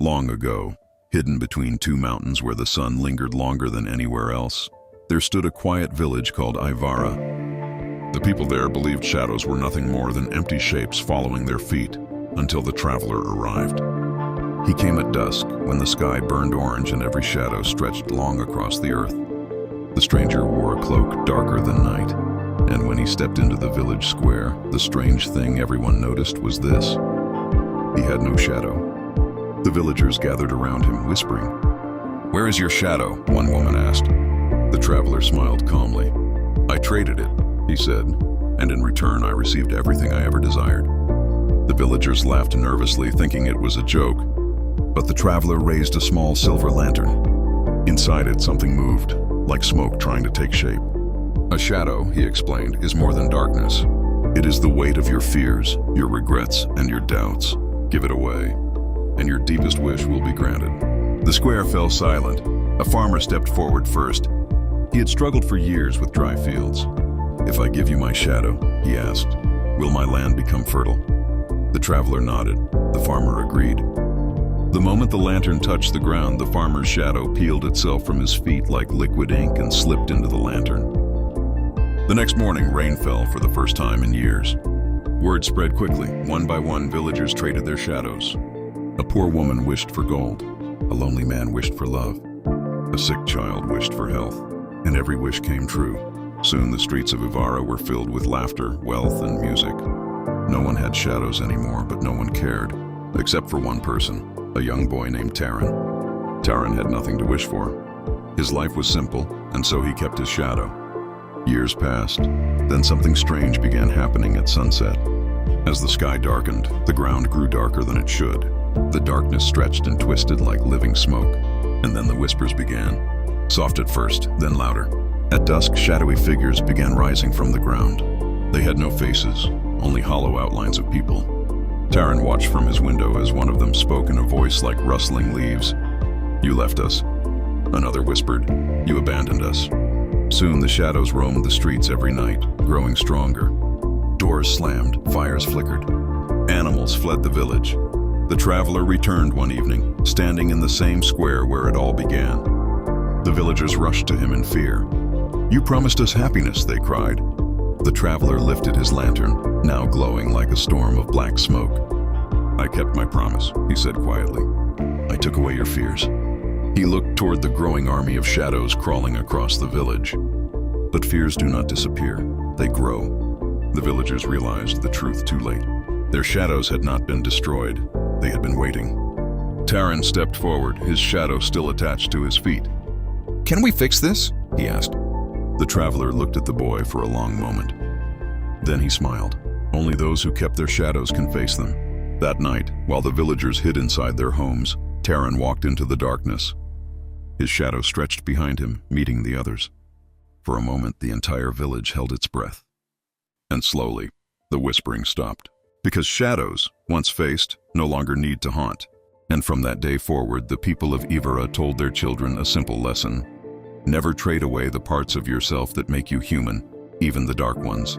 Long ago, hidden between two mountains where the sun lingered longer than anywhere else, there stood a quiet village called Ivara. The people there believed shadows were nothing more than empty shapes following their feet until the traveler arrived. He came at dusk when the sky burned orange and every shadow stretched long across the earth. The stranger wore a cloak darker than night, and when he stepped into the village square, the strange thing everyone noticed was this: he had no shadow. The villagers gathered around him, whispering. "Where is your shadow?" one woman asked. The traveler smiled calmly. "I traded it," he said, "and in return I received everything I ever desired." The villagers laughed nervously, thinking it was a joke, but the traveler raised a small silver lantern. Inside it, something moved, like smoke trying to take shape. "A shadow," he explained, "is more than darkness. It is the weight of your fears, your regrets, and your doubts. Give it away, and your deepest wish will be granted." The square fell silent. A farmer stepped forward first. He had struggled for years with dry fields. "If I give you my shadow," he asked, "will my land become fertile?" The traveler nodded. The farmer agreed. The moment the lantern touched the ground, the farmer's shadow peeled itself from his feet like liquid ink and slipped into the lantern. The next morning, rain fell for the first time in years. Word spread quickly. One by one, villagers traded their shadows. A poor woman wished for gold. A lonely man wished for love. A sick child wished for health. And every wish came true. Soon the streets of Ivara were filled with laughter, wealth, and music. No one had shadows anymore, but no one cared, except for one person, a young boy named Taran. Taran had nothing to wish for. His life was simple, and so he kept his shadow. Years passed. Then something strange began happening at sunset. As the sky darkened, the ground grew darker than it should. The darkness stretched and twisted like living smoke. And then the whispers began. Soft at first, then louder. At dusk, shadowy figures began rising from the ground. They had no faces, only hollow outlines of people. Taran watched from his window as one of them spoke in a voice like rustling leaves. "You left us." Another whispered, "You abandoned us." Soon the shadows roamed the streets every night, growing stronger. Doors slammed, fires flickered. Animals fled the village. The traveler returned one evening, standing in the same square where it all began. The villagers rushed to him in fear. "You promised us happiness," they cried. The traveler lifted his lantern, now glowing like a storm of black smoke. "I kept my promise," he said quietly. "I took away your fears." He looked toward the growing army of shadows crawling across the village. But fears do not disappear, they grow. The villagers realized the truth too late. Their shadows had not been destroyed, they had been waiting. Taran stepped forward, his shadow still attached to his feet. "Can we fix this?" he asked. The traveler looked at the boy for a long moment. Then he smiled. Only those who kept their shadows can face them. That night, while the villagers hid inside their homes, Taran walked into the darkness. His shadow stretched behind him, meeting the others. For a moment, the entire village held its breath. And slowly, the whispering stopped. Because shadows, once faced, no longer need to haunt. And from that day forward, the people of Ivara told their children a simple lesson. Never trade away the parts of yourself that make you human, even the dark ones.